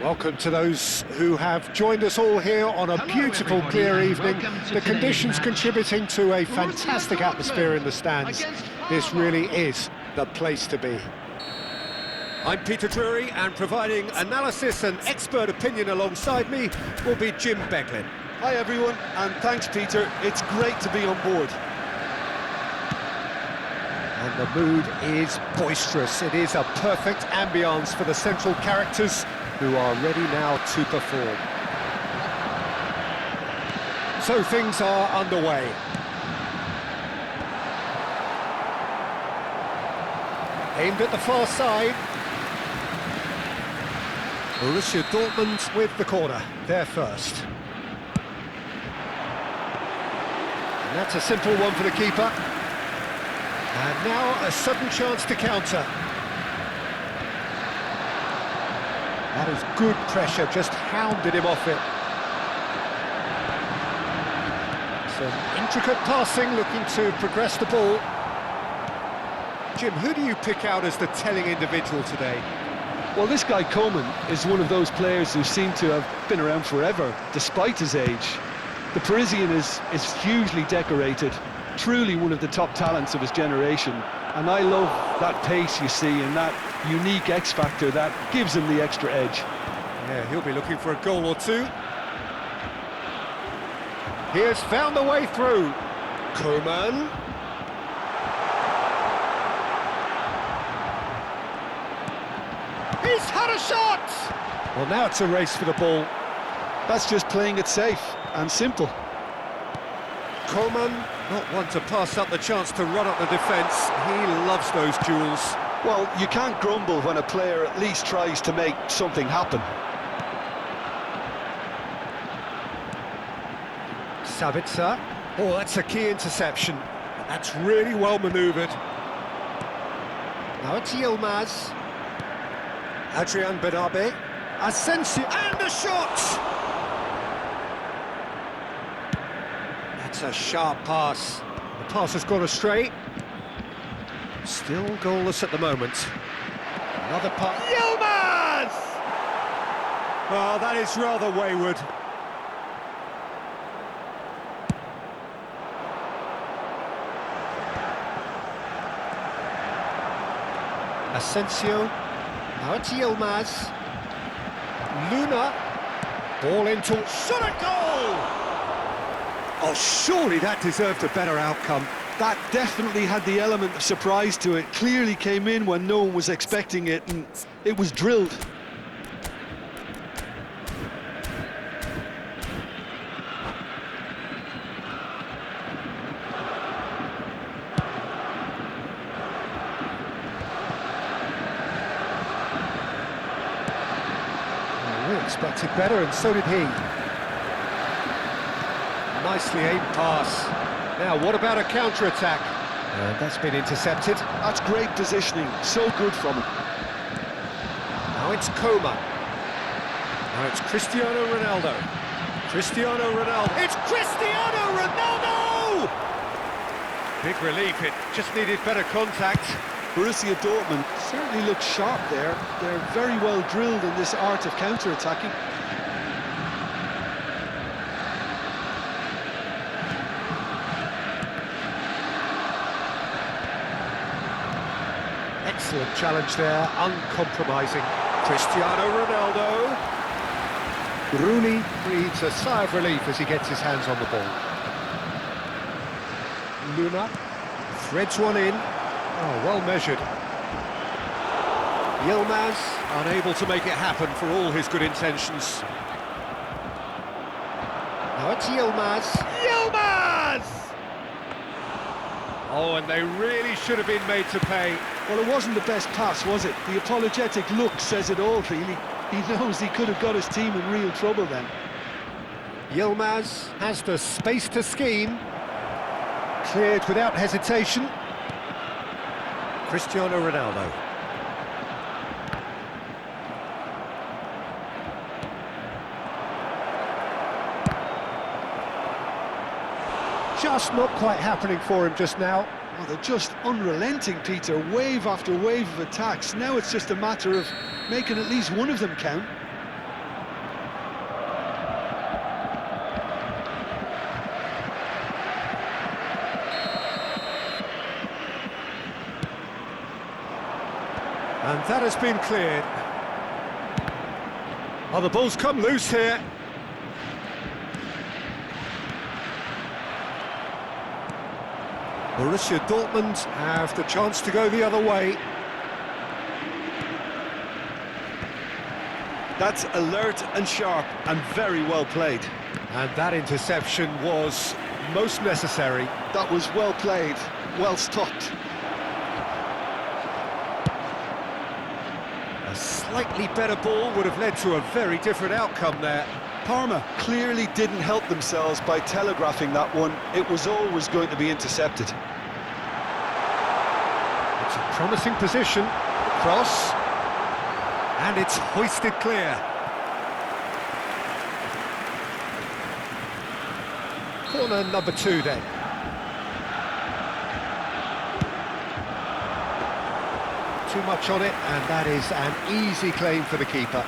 Welcome to those who have joined us all here on a beautiful, clear evening. The conditions contributing to a fantastic atmosphere in the stands. This really is the place to be. I'm Peter Drury, and providing analysis and expert opinion alongside me will be Jim Beglin. Hi everyone, and thanks Peter, it's great to be on board. And the mood is boisterous. It is a perfect ambience for the central characters who are ready now to perform. So things are underway. Aimed at the far side. Borussia Dortmund with the corner, there first. And that's a simple one for the keeper. And now a sudden chance to counter. That is good pressure, just hounded him off it. Some intricate passing, looking to progress the ball. Jim, who do you pick out as the telling individual today? Well, this guy Coman is one of those players who seem to have been around forever, despite his age. The Parisian is hugely decorated, truly one of the top talents of his generation. And I love that pace you see and that unique X-factor that gives him the extra edge. Yeah, he'll be looking for a goal or two. He has found the way through. Coman. He's had a shot! Well, now it's a race for the ball. That's just playing it safe and simple. Coman, not one to pass up the chance to run up the defence. He loves those duels. Well, you can't grumble when a player at least tries to make something happen. Sabitzer. Oh, that's a key interception. That's really well manoeuvred. Now it's Yilmaz. Adrian Benabe. Asensio. And a shot! That's a sharp pass. The pass has gone astray. Still goalless at the moment. Another pass. Yilmaz! Oh, that is rather wayward. Asensio. Now it's Yilmaz. Luna. Ball into... Shot a goal! Oh, surely that deserved a better outcome. That definitely had the element of surprise to it. Clearly came in when no one was expecting it, and it was drilled. We expected better, and so did he. Nicely aimed pass. Now, what about a counter-attack? That's been intercepted. That's great positioning, so good from him. Now it's Coman. Now it's Cristiano Ronaldo. Cristiano Ronaldo. It's Cristiano Ronaldo! Big relief, it just needed better contact. Borussia Dortmund certainly looks sharp there. They're very well drilled in this art of counter-attacking. Excellent challenge there, uncompromising. Cristiano Ronaldo. Rooney breathes a sigh of relief as he gets his hands on the ball. Luna threads one in. Oh, well measured. Yilmaz, unable to make it happen for all his good intentions. Now it's Yilmaz. Yilmaz! Oh, and they really should have been made to pay. Well, it wasn't the best pass, was it? The apologetic look says it all, really. He knows he could have got his team in real trouble then. Yilmaz has the space to scheme. Cleared without hesitation. Cristiano Ronaldo. Just not quite happening for him just now. Oh, they're just unrelenting, Peter. Wave after wave of attacks. Now it's just a matter of making at least one of them count. And that has been cleared. Oh, the ball's come loose here. Borussia Dortmund have the chance to go the other way. That's alert and sharp and very well played. And that interception was most necessary. That was well played, well stopped. A slightly better ball would have led to a very different outcome there. Parma clearly didn't help themselves by telegraphing that one. It was always going to be intercepted. It's a promising position. Cross. And it's hoisted clear. Corner number 2 then. Too much on it, and that is an easy claim for the keeper.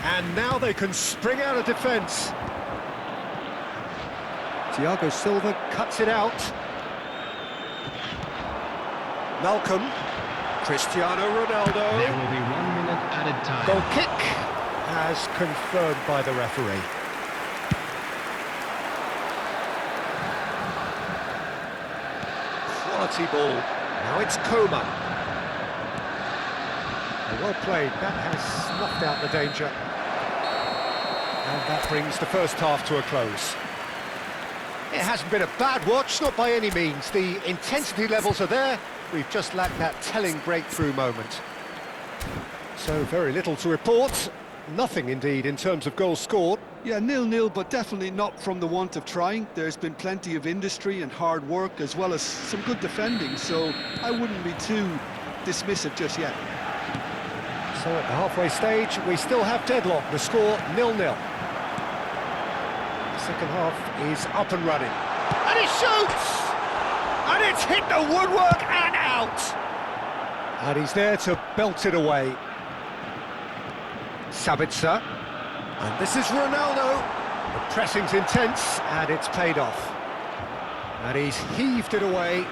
And now they can spring out of defence. Thiago Silva cuts it out. Malcolm. Cristiano Ronaldo. There will be 1 minute added time. Goal kick as confirmed by the referee. Quality ball. Now it's Coman. Well played. That has snuffed out the danger. And that brings the first half to a close. It hasn't been a bad watch, not by any means. The intensity levels are there. We've just lacked that telling breakthrough moment. So very little to report. Nothing indeed in terms of goals scored. Yeah, 0-0, but definitely not from the want of trying. There's been plenty of industry and hard work, as well as some good defending, so I wouldn't be too dismissive just yet. So at the halfway stage, we still have deadlock. The score 0-0. The second half is up and running. And he shoots! And it's hit the woodwork and out! And he's there to belt it away. Sabitzer. And this is Ronaldo. The pressing's intense, and it's paid off. And he's heaved it away.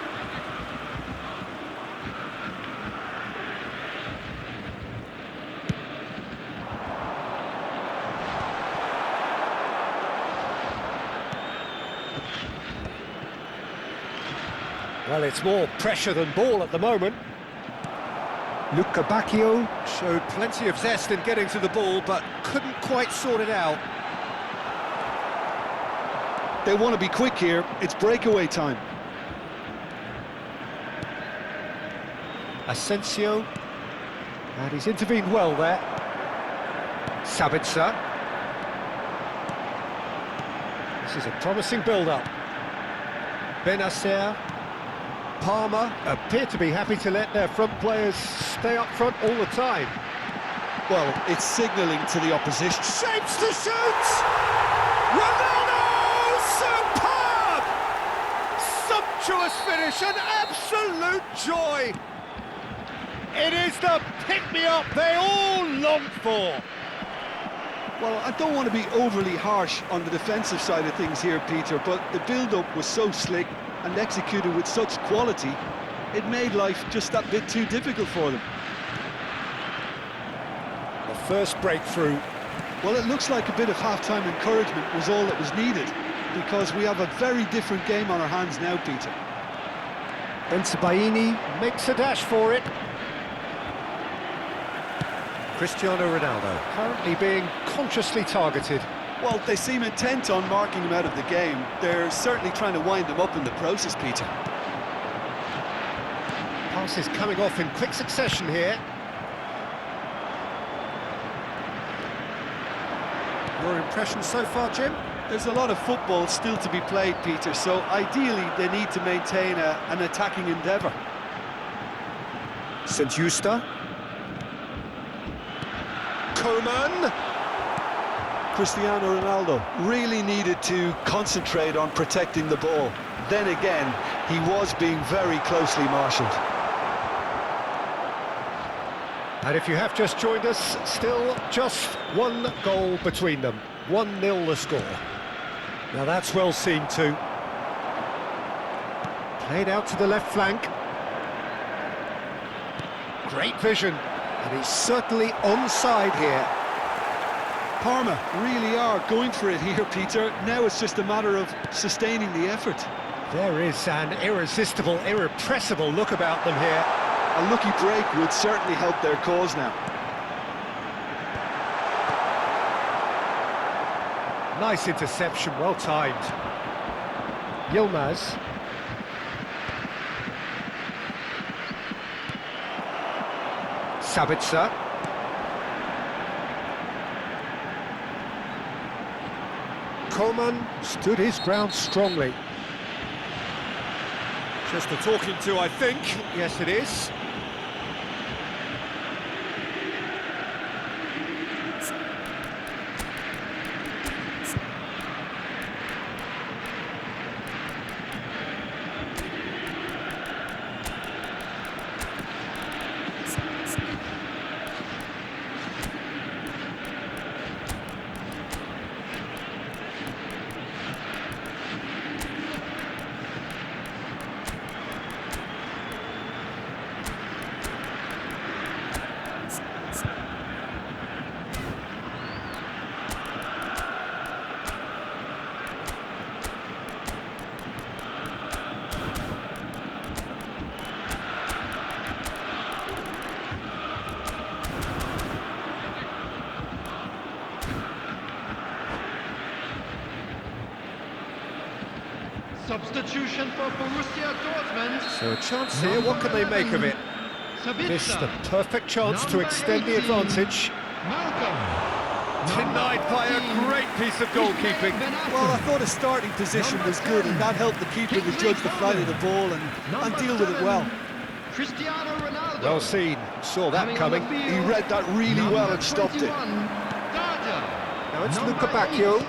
Well, it's more pressure than ball at the moment. Luca Bacchio showed plenty of zest in getting to the ball, but couldn't quite sort it out. They want to be quick here. It's breakaway time. Asensio. And he's intervened well there. Sabitzer. This is a promising build-up. Benacer. Parma appear to be happy to let their front players stay up front all the time. Well, it's signalling to the opposition. Shapes to shoot! Ronaldo! Superb! Sumptuous finish, an absolute joy! It is the pick-me-up they all longed for. Well, I don't want to be overly harsh on the defensive side of things here, Peter, but the build-up was so slick and executed with such quality, it made life just that bit too difficult for them. The first breakthrough. Well, it looks like a bit of half-time encouragement was all that was needed, because we have a very different game on our hands now, Peter. Bensebaini makes a dash for it. Cristiano Ronaldo currently being consciously targeted. Well, they seem intent on marking him out of the game. They're certainly trying to wind him up in the process, Peter. Passes coming off in quick succession here. Your impression so far, Jim? There's a lot of football still to be played, Peter, so ideally they need to maintain an attacking endeavour. St. Justa. Coman. Cristiano Ronaldo really needed to concentrate on protecting the ball. Then again, he was being very closely marshalled. And if you have just joined us, still just one goal between them. 1-0 the score. Now that's well seen too. Played out to the left flank. Great vision, and he's certainly onside here. Parma really are going for it here, Peter. Now it's just a matter of sustaining the effort. There is an irresistible, irrepressible look about them here. A lucky break would certainly help their cause now. Nice interception, well timed. Yilmaz. Sabitzer. Coman stood his ground strongly. Just a talking to, I think. Yes, it is. Substitution for Borussia Dortmund. So a chance here, what can they make of it? This the perfect chance to extend the advantage. Denied by a great piece of goalkeeping. Well, I thought his starting position was good, and that helped the keeper to judge the flight of the ball and deal with it well. Cristiano Ronaldo. Well seen, saw that coming. He read that really well and stopped it. Now it's Luka Bacchio.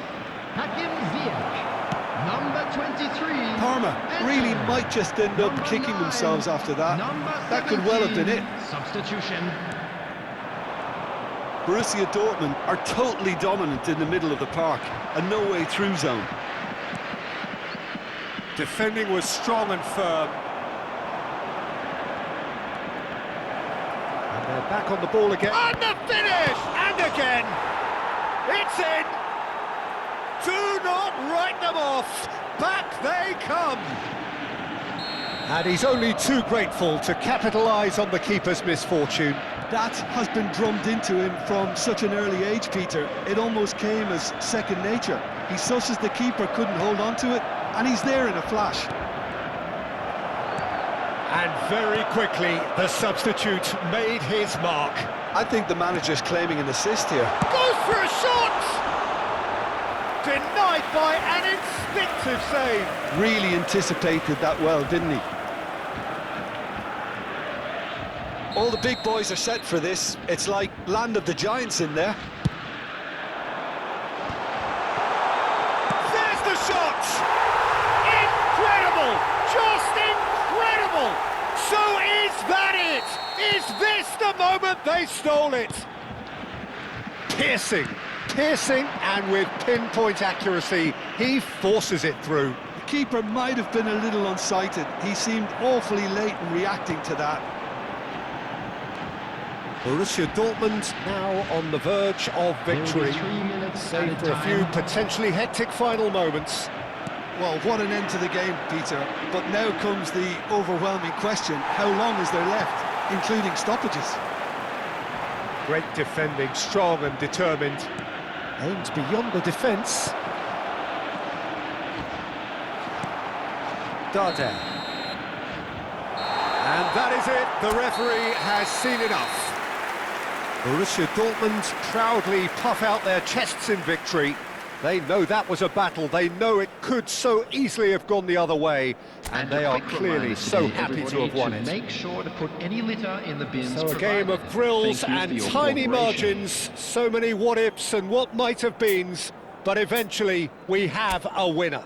Hakim Ziyech. Number 23. Parma really might just end up kicking themselves after that. That could well have been it. Substitution. Borussia Dortmund are totally dominant in the middle of the park, a no-way through zone. Defending was strong and firm. And they're back on the ball again. And the finish! And again! It's in! Do not write them off! Back they come! And he's only too grateful to capitalise on the keeper's misfortune. That has been drummed into him from such an early age, Peter. It almost came as second nature. He susses the keeper couldn't hold on to it, and he's there in a flash. And very quickly, the substitute made his mark. I think the manager's claiming an assist here. Goes for a shot! Denied by an instinctive save. Really anticipated that well, didn't he? All the big boys are set for this. It's like Land of the Giants in there. There's the shot! Incredible! Just incredible! So is that it? Is this the moment they stole it? Piercing, and with pinpoint accuracy, he forces it through. The keeper might have been a little unsighted. He seemed awfully late in reacting to that. Borussia Dortmund now on the verge of victory, save for a few potentially hectic final moments. Well, what an end to the game, Peter. But now comes the overwhelming question: how long is there left, including stoppages? Great defending, strong and determined. Aimed beyond the defence. Darder. And that is it, the referee has seen enough. Borussia Dortmund proudly puff out their chests in victory. They know that was a battle, they know it could so easily have gone the other way, and they are clearly so happy to have won it. Make sure to put any litter in the bins. So a game of thrills and tiny margins, so many what-ifs and what-might-have-beens, but eventually we have a winner.